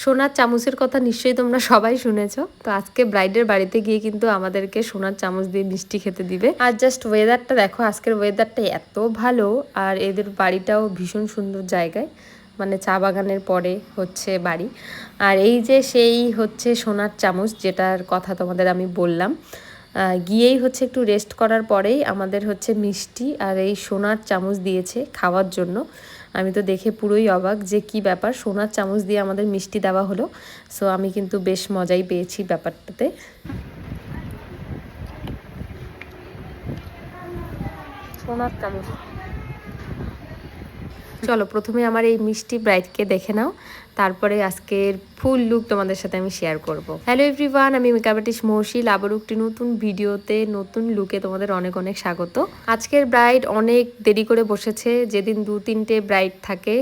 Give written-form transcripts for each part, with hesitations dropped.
সোনার চামচের কথা নিশ্চয়ই তোমরা সবাই শুনেছো। তো আজকে ব্রাইডের বাড়িতে গিয়ে কিন্তু আমাদেরকে সোনার চামচ দিয়ে মিষ্টি খেতে দিবে। আর জাস্ট ওয়েদারটা দেখো, আজকের ওয়েদারটা এত ভালো। আর এদের বাড়িটাও ভীষণ সুন্দর জায়গায়, মানে চা বাগানের পরে হচ্ছে বাড়ি। আর এই যে সেই হচ্ছে সোনার চামচ, যেটার কথা তোমাদের আমি বললাম, গিয়েই হচ্ছে একটু রেস্ট করার পরেই আমাদের হচ্ছে মিষ্টি আর এই সোনার চামচ দিয়েছে খাওয়ার জন্য। আমি তো দেখে পুরোই অবাক যে কি ব্যাপার, সোনার চামচ দিয়ে আমাদের মিষ্টি দেওয়া হলো। সো আমি কিন্তু বেশ মজাই পেয়েছি ব্যাপারটাতে। সোনার চামচ। চলো প্রথমে আমার এই মিষ্টি ব্রাইডকে দেখে নাও, তারপরে আজকের ফুল লুক তোমাদের সাথে আমি শেয়ার করব। হ্যালো এভরিওয়ান, আমি মেকআপ আর্টিস্ট মৌশিল, আবার একটি নতুন ভিডিওতে নতুন লুকে তোমাদের অনেক অনেক স্বাগত। আজকের ব্রাইড অনেক দেরি করে বসেছে, যেদিন 2-3টে ব্রাইড থাকে।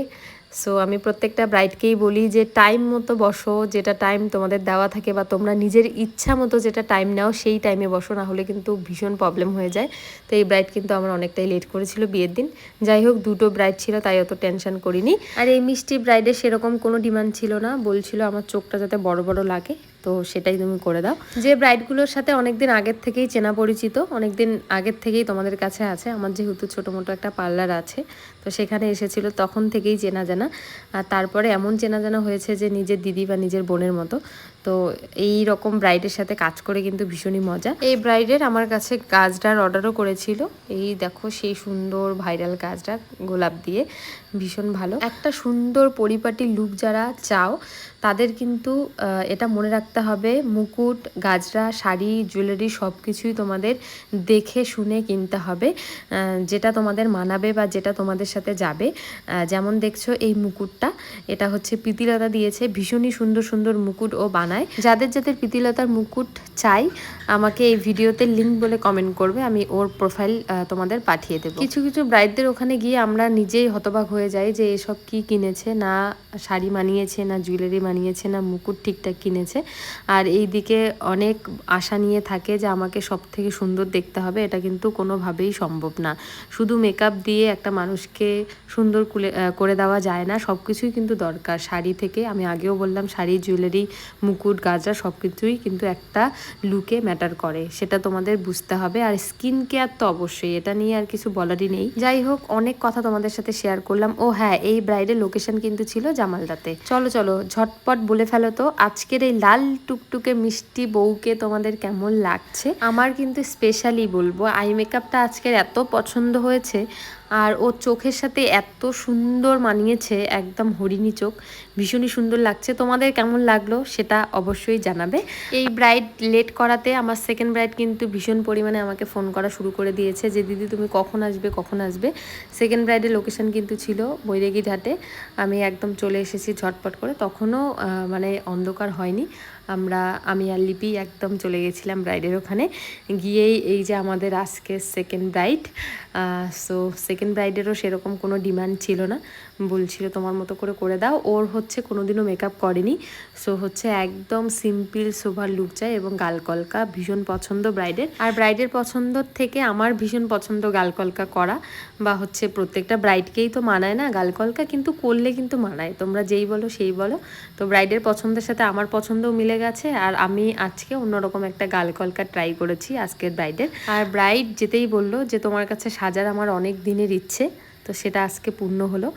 সো আমি প্রত্যেকটা ব্রাইডকেই বলি যে টাইম মতো বসো, যেটা টাইম তোমাদের দেওয়া থাকে বা তোমরা নিজের ইচ্ছা মতো যেটা টাইম নাও সেই টাইমে বসো, না হলে কিন্তু ভীষণ প্রবলেম হয়ে যায়। তো এই ব্রাইড কিন্তু আমার অনেকটাই লেট করেছিল বিয়ের দিন। যাই হোক, 2টো ব্রাইড ছিল তাই অত টেনশন করিনি। আর এই মিষ্টি ব্রাইডের সেরকম কোনো ডিমান্ড ছিল না, বলছিল আমার চোখটা যাতে বড় বড় লাগে, তো সেটাই তুমি করে দাও। যে ব্রাইডগুলোর সাথে অনেকদিন আগের থেকেই চেনা পরিচিত, অনেকদিন আগের থেকেই তোমাদের কাছে আছে, আমার যেহেতু ছোটো মোটো একটা পার্লার আছে, তো সেখানে এসেছিল, তখন থেকেই চেনা জানা। আর তারপরে এমন চেনা জানা হয়েছে যে নিজের দিদি বা নিজের বোনের মতো। তো এই রকম ব্রাইডের সাথে কাজ করে কিন্তু ভীষণই মজা। এই ব্রাইডের আমার কাছে গাজরার অর্ডারও করেছিল। এই দেখো সেই সুন্দর ভাইরাল গাজরা গোলাপ দিয়ে, ভীষণ ভালো একটা সুন্দর পরিপাটি লুক যারা চাও তাদের কিন্তু এটা মনে রাখতে হবে, মুকুট, গাজরা, শাড়ি, জুয়েলারি সব কিছুই তোমাদের দেখে শুনে কিনতে হবে, যেটা তোমাদের মানাবে বা যেটা তোমাদের সাথে যাবে। যেমন দেখছো এই মুকুটটা, এটা হচ্ছে প্রীতিলতা দিয়েছে, ভীষণই সুন্দর সুন্দর মুকুট ও বানায়। যাদের যাদের প্রীতিলতার মুকুট চাই আমাকে এই ভিডিওতে লিঙ্ক বলে কমেন্ট করবে, আমি ওর প্রোফাইল তোমাদের পাঠিয়ে দেবো। কিছু কিছু ব্রাইডদের ওখানে গিয়ে আমরা নিজেই হতবাক হয়ে যাই যে এসব কি কিনেছে, না শাড়ি মানিয়েছে, না জুয়েলারি মানিয়েছে, না মুকুট ঠিকঠাক কিনেছে। আর এই দিকে অনেক আশা নিয়ে থাকে যে আমাকে সব থেকে সুন্দর দেখতে হবে, এটা কিন্তু কোনোভাবেই সম্ভব না। শুধু মেকআপ দিয়ে একটা মানুষকে সুন্দর করে দেওয়া যায় না, সব কিছুই কিন্তু দরকার। শাড়ি থেকে, আমি আগেও বললাম, শাড়ি, জুয়েলারি, মুকুট, গাজরা সব কিছুই কিন্তু একটা লুকে ম্যাটার করে, সেটা তোমাদের বুঝতে হবে। আর স্কিন কেয়ার তো অবশ্যই, এটা নিয়ে আর কিছু বলারই নেই। যাই হোক, অনেক কথা তোমাদের সাথে শেয়ার করলাম। ও হ্যাঁ, এই ব্রাইডের লোকেশন কিন্তু ছিল জামালদাতে। চলো চলো ঝটপট বলে ফেলো তো, আজকের এই লাল টুকটুকে মিষ্টি বউকে তোমাদের কেমন লাগছে? আমার কিন্তু স্পেশালি বলবো, আই মেকআপটা আজকের এত পছন্দ হয়েছে, আর ও চোখের সাথে এত সুন্দর মানিয়েছে, একদম হরিণী চোখ, ভীষণই সুন্দর লাগছে। তোমাদের কেমন লাগলো সেটা অবশ্যই জানাবে। এই ব্রাইড লেট করাতে আমার সেকেন্ড ব্রাইড কিন্তু ভীষণ পরিমাণে আমাকে ফোন করা শুরু করে দিয়েছে যে দিদি তুমি কখন আসবে, কখন আসবে। সেকেন্ড ব্রাইডের লোকেশন কিন্তু ছিল বৈরাগীঘাটে, আমি একদম চলে এসেছি ঝটপট করে, তখনও মানে অন্ধকার হয়নি। আমি আর লিপি একদম চলে গেছিলাম ব্রাইডের ওখানে। গিয়েই এই যে আমাদের আজকে সেকেন্ড ব্রাইড। সো সেকেন্ড ব্রাইডেরও সেরকম কোনো ডিমান্ড ছিল না, বলছিল তোমার মতো করে দাও। ওর হচ্ছে কোনোদিনও মেকআপ করেনি, সো হচ্ছে একদম সিম্পল সোভার লুক চাই এবং গালকলকা, ভীষণ পছন্দ ব্রাইডের। আর ব্রাইডের পছন্দর থেকে আমার ভীষণ পছন্দ গালকলকা করা, বা হচ্ছে প্রত্যেকটা ব্রাইডকেই তো মানায় না গালকলকা, কিন্তু করলে কিন্তু মানায়, তোমরা যেই বলো সেই বলো। তো ব্রাইডের পছন্দের সাথে আমার পছন্দও মিলে গেছে, আর আমি আজকে অন্যরকম একটা গালকলকা ট্রাই করেছি আজকের ব্রাইডের। আর ব্রাইড যেতেই বললো যে তোমার কাছে সাজার আমার অনেক দিনের ইচ্ছে, তো সেটা আজকে পূর্ণ হলো।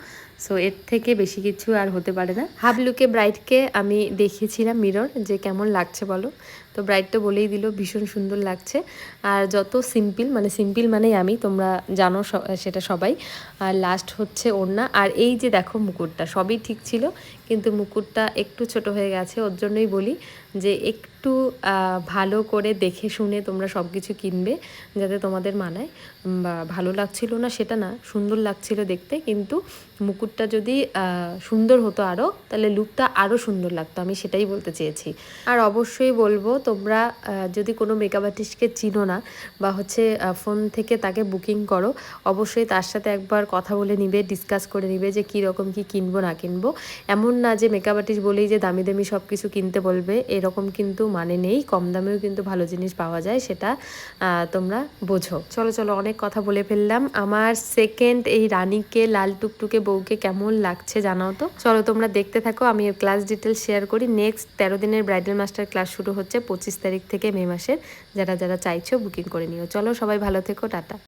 সো এর থেকে বেশি কিছু আর হতে পারে না। হাফ লুকে ব্রাইডকে আমি দেখিয়েছিলাম মিরর, যে কেমন লাগছে বলো। তো ব্রাইড তো বলেই দিল ভীষণ সুন্দর লাগছে। আর যত সিম্পল, মানে সিম্পল মানেই আমি, তোমরা জানো সেটা সবাই। আর লাস্ট হচ্ছে ওড়না। আর এই যে দেখো মুকুটটা, সবই ঠিক ছিল, কিন্তু মুকুটটা একটু ছোট হয়ে গেছে। ওর জন্যই বলি যে একটু ভালো করে দেখে শুনে তোমরা সব কিছু কিনবে, যাতে তোমাদের মানায়। বা ভালো লাগছিল না সেটা না, সুন্দর লাগছিল দেখতে, কিন্তু মুকুটটা যদি সুন্দর হতো আরও, তাহলে লুকটা আরও সুন্দর লাগতো, আমি সেটাই বলতে চেয়েছি। আর অবশ্যই বলবো তোমরা যদি কোনো মেকআপ আর্টিস্টকে চিনো না বা হচ্ছে ফোন থেকে তাকে বুকিং করো, অবশ্যই তার সাথে একবার কথা বলে নিবে, ডিসকাস করে নিবে যে কীরকম কী কিনবো না কিনবো। এমন না যে মেকআপ আর্টিস্ট বলেই যে দামি দামি সব কিছু কিনতে বলবে, এরকম কিন্তু মানে নেই। কম দামেও কিন্তু ভালো জিনিস পাওয়া যায়, সেটা তোমরা বোঝো। চলো চলো, অনেক কথা বলে ফেললাম। আমার সেকেন্ড এই রানীকে, লাল টুকটুকে বউকে কেমন লাগছে জানাও তো। চলো তোমরা দেখতে থাকো, আমি এর ক্লাস ডিটেলস শেয়ার করি। নেক্সট 13 দিনের ব্রাইডাল মাস্টার ক্লাস শুরু হচ্ছে 25 তারিখ থেকে, মে মাসের। যারা যারা চাইছো বুকিং করে নিও। চলো সবাই ভালো থেকো, টাটা।